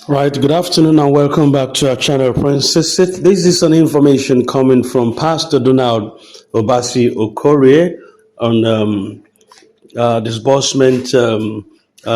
Right, good afternoon and welcome back to our channel, friends. This is an information coming from Pastor Donald Obasi Okorie on disbursement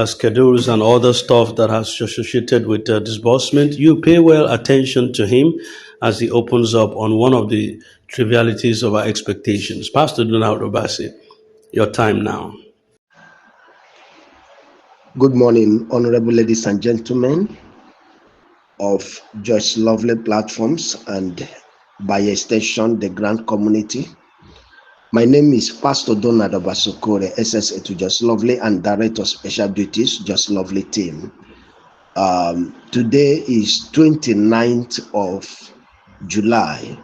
schedules and other stuff that has associated with disbursement. You pay well attention to him as he opens up on one of the trivialities of our expectations. Pastor Donald Obasi, your time now. Good morning, honorable ladies and gentlemen of Just Lovely platforms and by extension, the grand community. My name is Pastor Donald Obasokore, SSA to Just Lovely and Director of Special Duties, Just Lovely team. Today is 29th of July,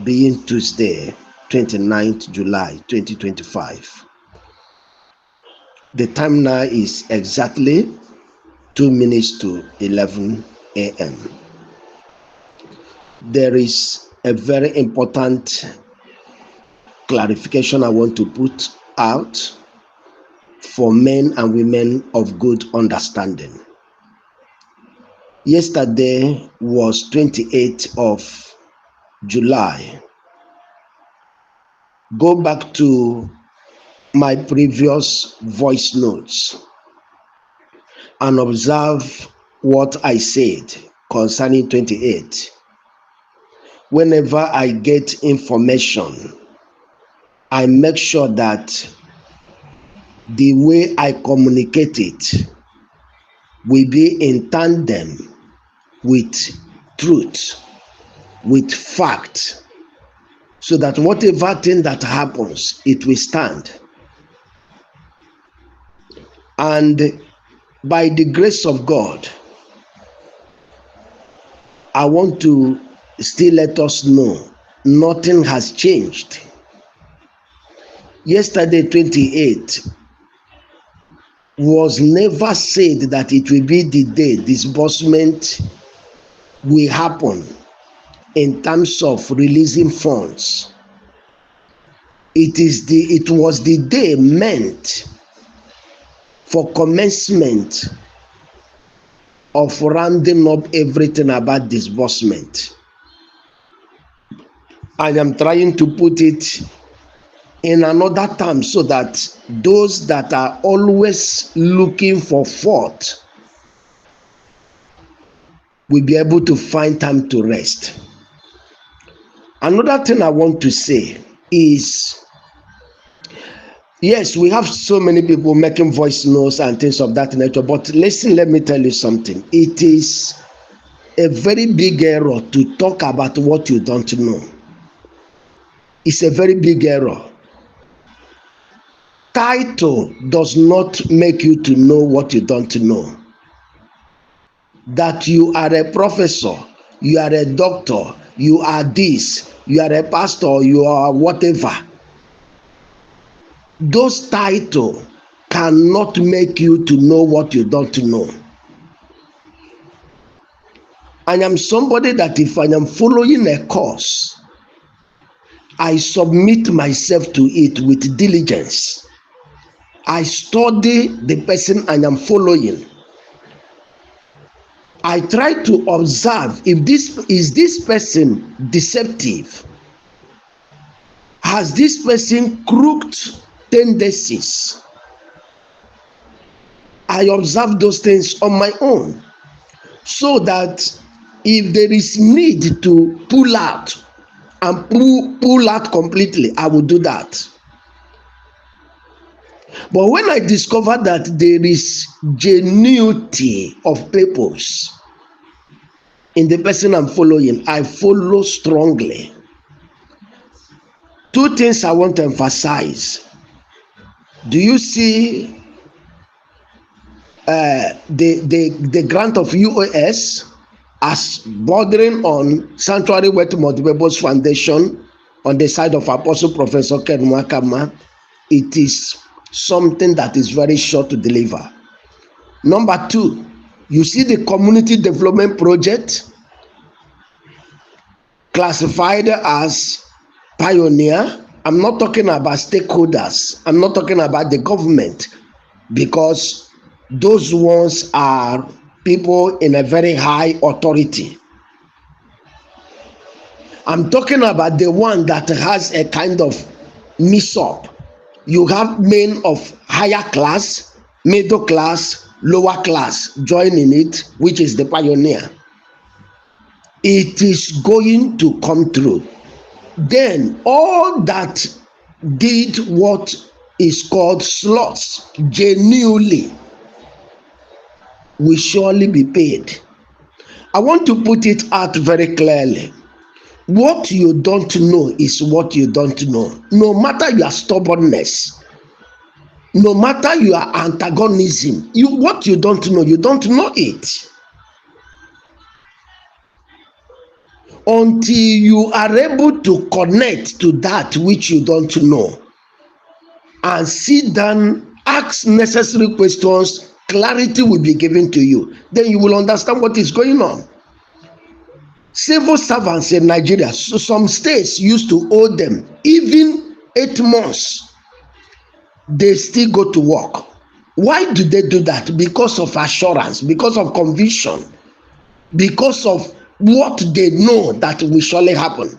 being Tuesday, 29th July 2025. The time now is exactly 2 minutes to 11 a.m. There is a very important clarification I want to put out for men and women of good understanding. Yesterday was 28th of July. Go back to my previous voice notes and observe what I said concerning 28. Whenever I get information, I make sure that the way I communicate it will be in tandem with truth, with fact, so that whatever thing that happens, it will stand. And by the grace of God, I want to still let us know nothing has changed. Yesterday, 28, was never said that it will be the day disbursement will happen in terms of releasing funds. It was the day meant for commencement of rounding up everything about disbursement. I am trying to put it in another term so that those that are always looking for fault will be able to find time to rest. Another thing I want to say is, yes, we have so many people making voice notes and things of that nature, but listen, let me tell you something. It is a very big error to talk about what you don't know. It's a very big error. Title does not make you to know what you don't know. That you are a professor, you are a doctor, you are this, you are a pastor, you are whatever. Those titles cannot make you to know what you don't know. I am somebody that if I am following a course, I submit myself to it with diligence. I study the person I am following. I try to observe if this person deceptive. Has this person crooked tendencies? I observe those things on my own, so that if there is need to pull out and pull out completely, I will do that. But when I discover that there is genuinity of purpose in the person I'm following, I follow strongly. Two things I want to emphasize. Do you see the grant of UOS as bordering on Sanctuary Wet Multipurpose Foundation on the side of Apostle Professor Ken Mwakama? It is something that is very sure to deliver. Number two, you see the community development project classified as pioneer. I'm not talking about stakeholders. I'm not talking about the government, because those ones are people in a very high authority. I'm talking about the one that has a kind of mix up. You have men of higher class, middle class, lower class joining it, which is the pioneer. It is going to come through. Then all that did what is called slots genuinely will surely be paid. I want to put it out very clearly. What you don't know is what you don't know. No matter your stubbornness, no matter your antagonism, what you don't know it. Until you are able to connect to that which you don't know and sit down, ask necessary questions, clarity will be given to you. Then you will understand what is going on. Civil servants in Nigeria, so some states used to owe them even 8 months. They still go to work. Why do they do that? Because of assurance, because of conviction, because of what they know that will surely happen.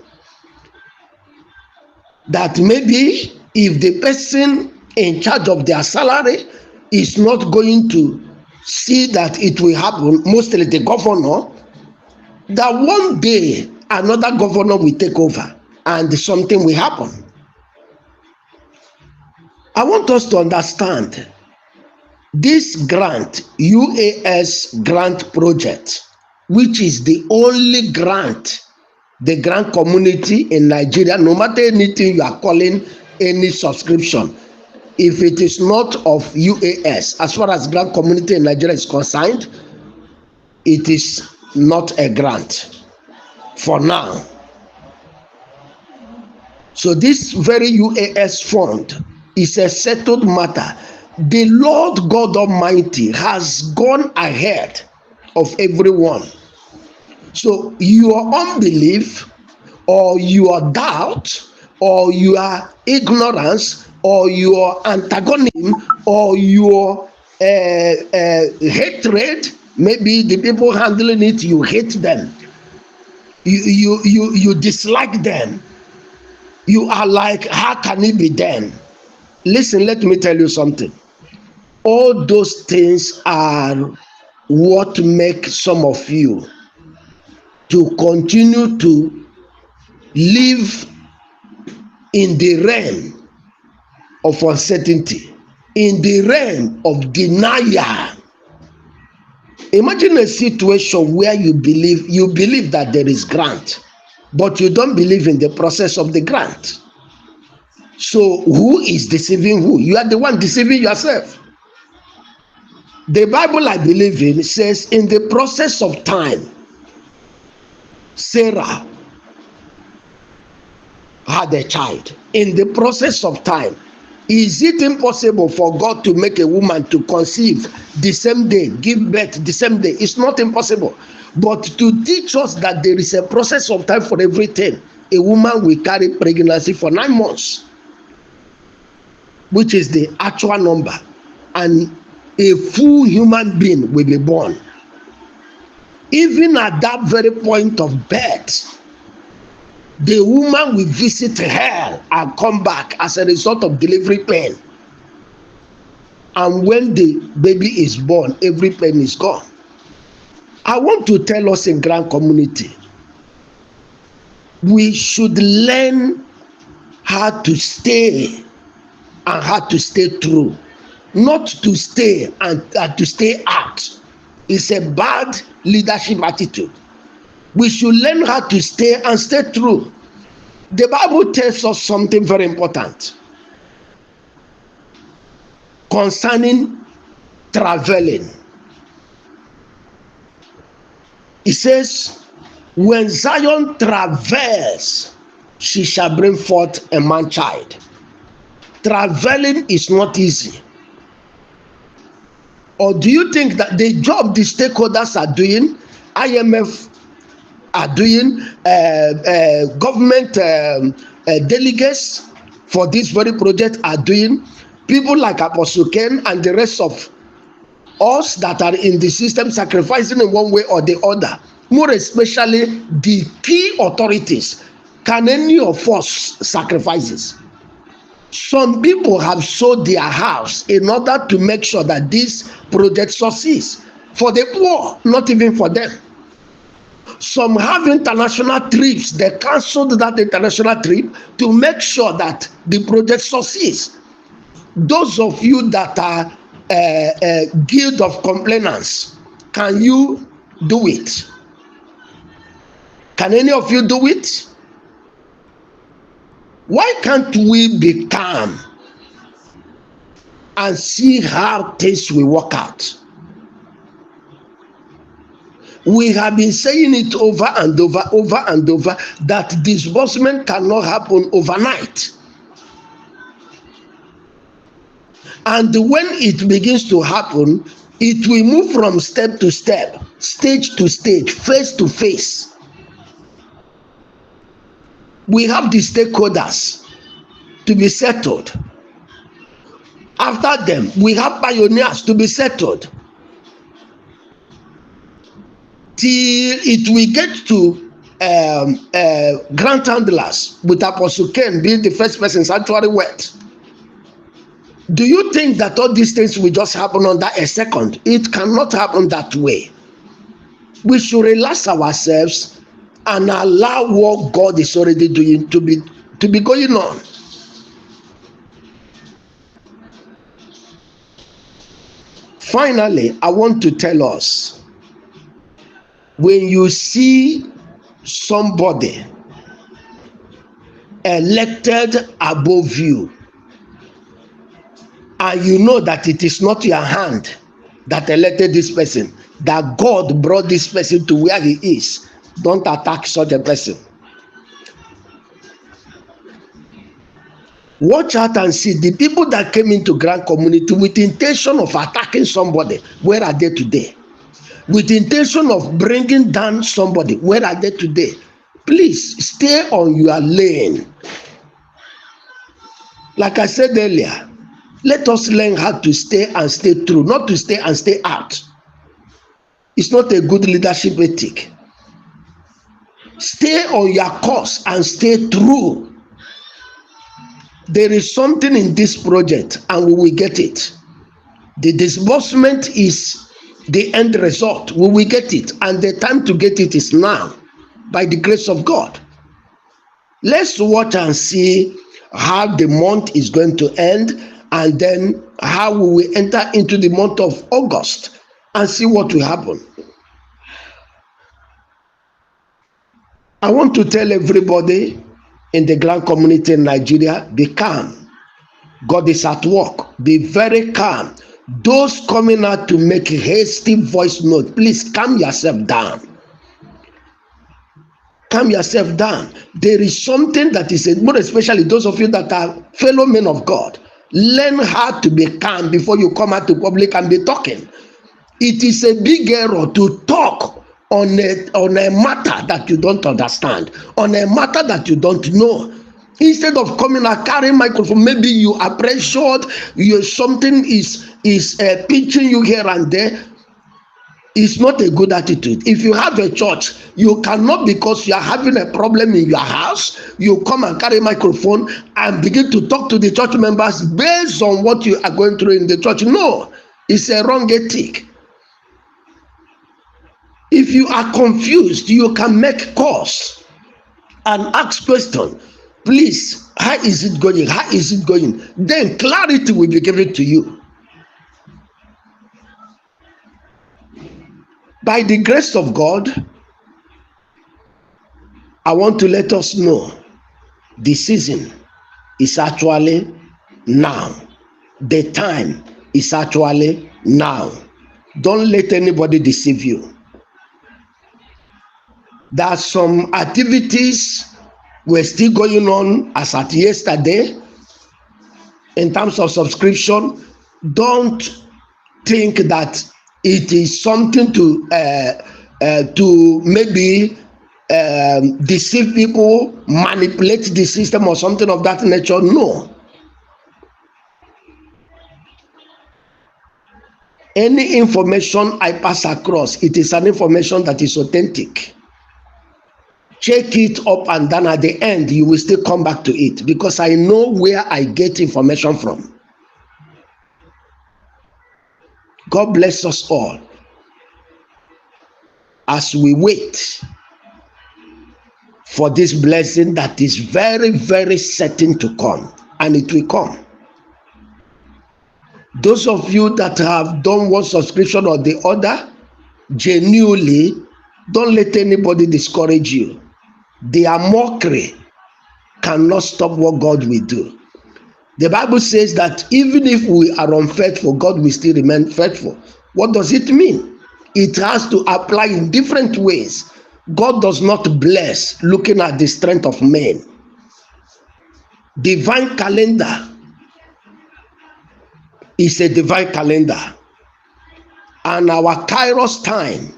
That maybe if the person in charge of their salary is not going to see that it will happen, mostly the governor, that one day another governor will take over and something will happen. I want us to understand this grant, UAS grant project, which is the only grant the grant community in Nigeria, no matter anything you are calling any subscription, if it is not of UAS, as far as grant community in Nigeria is concerned, it is not a grant for now. So this very UAS fund is a settled matter. The Lord God Almighty has gone ahead of everyone. So your unbelief or your doubt or your ignorance or your antagonism or your hatred, maybe the people handling it, you hate them, you dislike them, you are like, how can it be done? Listen, let me tell you something. All those things are what make some of you to continue to live in the realm of uncertainty, in the realm of denial. Imagine a situation where you believe that there is grant, but you don't believe in the process of the grant. So who is deceiving who? You are the one deceiving yourself. The Bible I believe in says in the process of time, Sarah had a child. In the process of time, is it impossible for God to make a woman to conceive the same day, give birth the same day? It's not impossible. But to teach us that there is a process of time for everything, a woman will carry pregnancy for 9 months, which is the actual number, and a full human being will be born. Even at that very point of birth, the woman will visit hell and come back as a result of delivery pain. And when the baby is born, every pain is gone. I want to tell us in Grand Community, we should learn how to stay and how to stay true, not to stay and to stay out. It's a bad leadership attitude. We should learn how to stay and stay true. The Bible tells us something very important concerning traveling. It says, when Zion travails, she shall bring forth a man child. Traveling is not easy. Or do you think that the job the stakeholders are doing, IMF are doing, government delegates for this very project are doing, people like Apostle Ken and the rest of us that are in the system sacrificing in one way or the other, more especially the key authorities. Can any of us sacrifices? Some people have sold their house in order to make sure that this project succeeds for the poor, not even for them. Some have international trips. They cancelled that international trip to make sure that the project succeeds. Those of you that are guild of complainants, can you do it? Can any of you do it? Why can't we be calm and see how things will work out? We have been saying it over and over that disbursement cannot happen overnight. And when it begins to happen, it will move from step to step, stage to stage, phase to phase. We have the stakeholders to be settled. After them, we have pioneers to be settled. Till it will get to grant handlers, with Apostle Ken being the first person sanctuary wet. Do you think that all these things will just happen under a second? It cannot happen that way. We should relax ourselves and allow what God is already doing to be going on. Finally, I want to tell us, when you see somebody elected above you, and you know that it is not your hand that elected this person, that God brought this person to where he is, don't attack such a person. Watch out and see the people that came into Grand Community with the intention of attacking somebody. Where are they today? With the intention of bringing down somebody. Where are they today? Please stay on your lane. Like I said earlier, let us learn how to stay and stay true, not to stay and stay out. It's not a good leadership ethic. Stay on your course and stay true. There is something in this project and we will get it. The disbursement is the end result. We will get it, and the time to get it is now, by the grace of God. Let's watch and see how the month is going to end, and then how we will enter into the month of August and see what will happen. I want to tell everybody in the Grand Community in Nigeria, be calm. God is at work. Be very calm. Those coming out to make a hasty voice note, please calm yourself down. Calm yourself down. There is something that is, more especially those of you that are fellow men of God, learn how to be calm before you come out to public and be talking. It is a big error to talk on a matter that you don't understand, on a matter that you don't know. Instead of coming and carrying microphone, maybe you are pressured, something is pinching you here and there. It's not a good attitude. If you have a church, you cannot, because you are having a problem in your house, you come and carry a microphone and begin to talk to the church members based on what you are going through in the church. No, it's a wrong ethic. If you are confused, you can make calls and ask questions. Please, how is it going? How is it going? Then clarity will be given to you. By the grace of God, I want to let us know the season is actually now. The time is actually now. Don't let anybody deceive you. There are some activities were still going on as at yesterday in terms of subscription. Don't think that it is something to maybe deceive people, manipulate the system or something of that nature. No. Any information I pass across, it is an information that is authentic. Check it up and down. At the end, you will still come back to it because I know where I get information from. God bless us all as we wait for this blessing that is very, very certain to come, and it will come. Those of you that have done one subscription or the other, genuinely, don't let anybody discourage you. Their mockery cannot stop what God will do. The Bible says that even if we are unfaithful, God will still remain faithful. What does it mean? It has to apply in different ways. God does not bless looking at the strength of men. Divine calendar is a divine calendar, and our Kairos time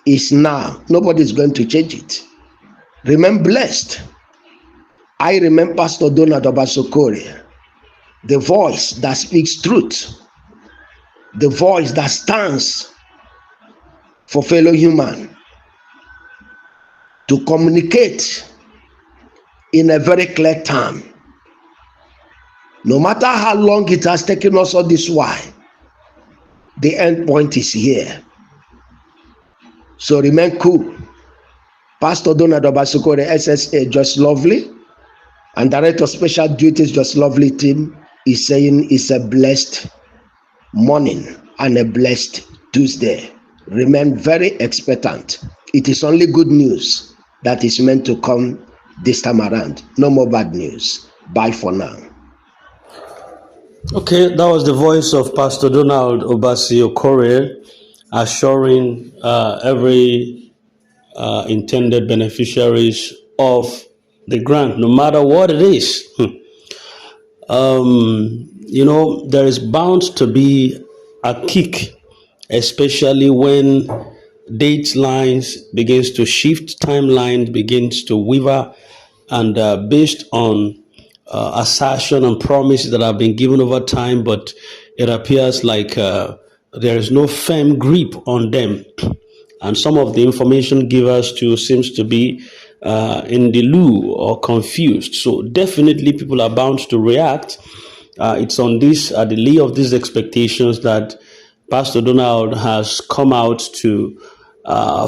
is now. Nobody is going to change it. Remain blessed. I remember Pastor Donald Obasokore, the voice that speaks truth, the voice that stands for fellow human, to communicate in a very clear term. No matter how long it has taken us all this while, the end point is here. So remain cool. Pastor Donald Obasokore, SSA Just Lovely, and Director of Special Duties Just Lovely team is saying it's a blessed morning and a blessed Tuesday. Remain very expectant. It is only good news that is meant to come this time around. No more bad news. Bye for now. Okay, that was the voice of Pastor Donald Obasokore assuring every intended beneficiaries of the grant, no matter what it is. There is bound to be a kick, especially when date lines begins to shift, timeline begins to waver, and based on assertion and promises that have been given over time, but it appears like there is no firm grip on them. And some of the information givers too seems to be in the loo or confused. So definitely people are bound to react. It's on this, at the lee of these expectations, that Pastor Donald has come out to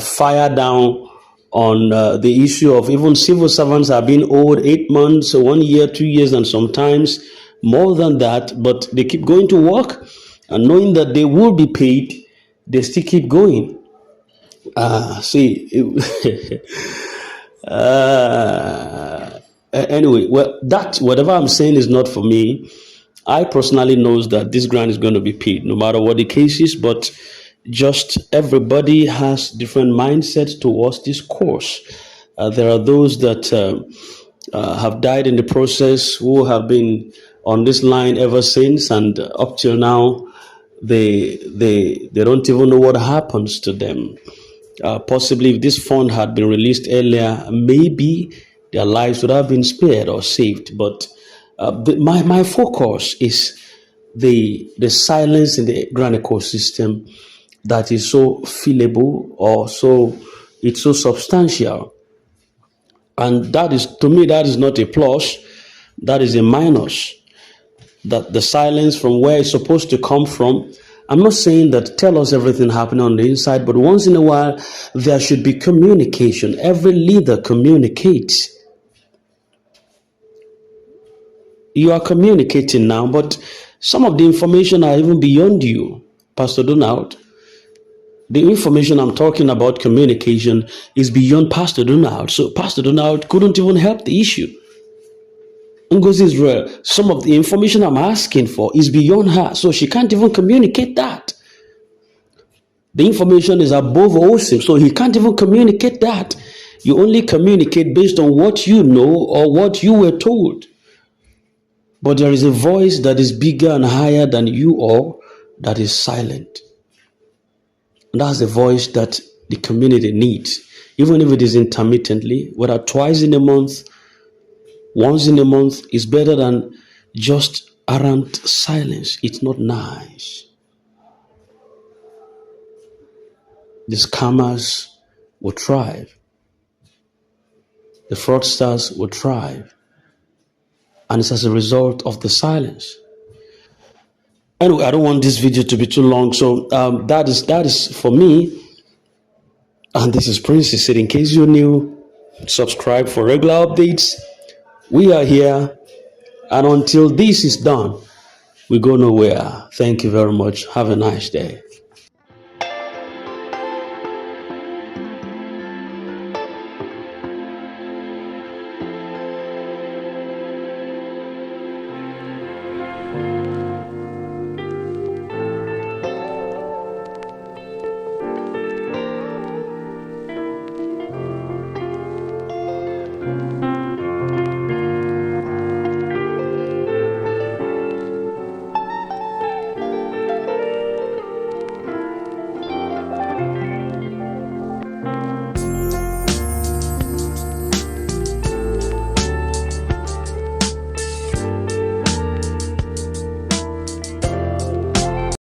fire down on the issue of even civil servants are being owed 8 months, 1 year, 2 years, and sometimes more than that, but they keep going to work and knowing that they will be paid, they still keep going. Anyway, well, that whatever I'm saying is not for me. I personally knows that this grant is going to be paid, no matter what the case is. But just everybody has different mindsets towards this course. There are those that have died in the process, who have been on this line ever since, and up till now, they don't even know what happens to them. Possibly, if this fund had been released earlier, maybe their lives would have been spared or saved. But my focus is the silence in the grand ecosystem that is so feelable, or it's so substantial, and that is, to me, that is not a plus, that is a minus. That the silence from where it's supposed to come from. I'm not saying that tell us everything happening on the inside, but once in a while there should be communication. Every leader communicates. You are communicating now, but some of the information are even beyond you, Pastor Donald. The information I'm talking about, communication, is beyond Pastor Donald. So Pastor Donald couldn't even help the issue. Ngozi Israel, some of the information I'm asking for is beyond her, so she can't even communicate that. The information is above OSIM, so he can't even communicate that. You only communicate based on what you know or what you were told. But there is a voice that is bigger and higher than you all that is silent. And that's the voice that the community needs, even if it is intermittently, whether twice in a month, once in a month, is better than just errant silence. It's not nice. the scammers will thrive, the fraudsters will thrive, and it's as a result of the silence. Anyway, I don't want this video to be too long, so that is for me. And this is Prince. He said, in case you're new, subscribe for regular updates. We are here, and until this is done, we go nowhere. Thank you very much. Have a nice day.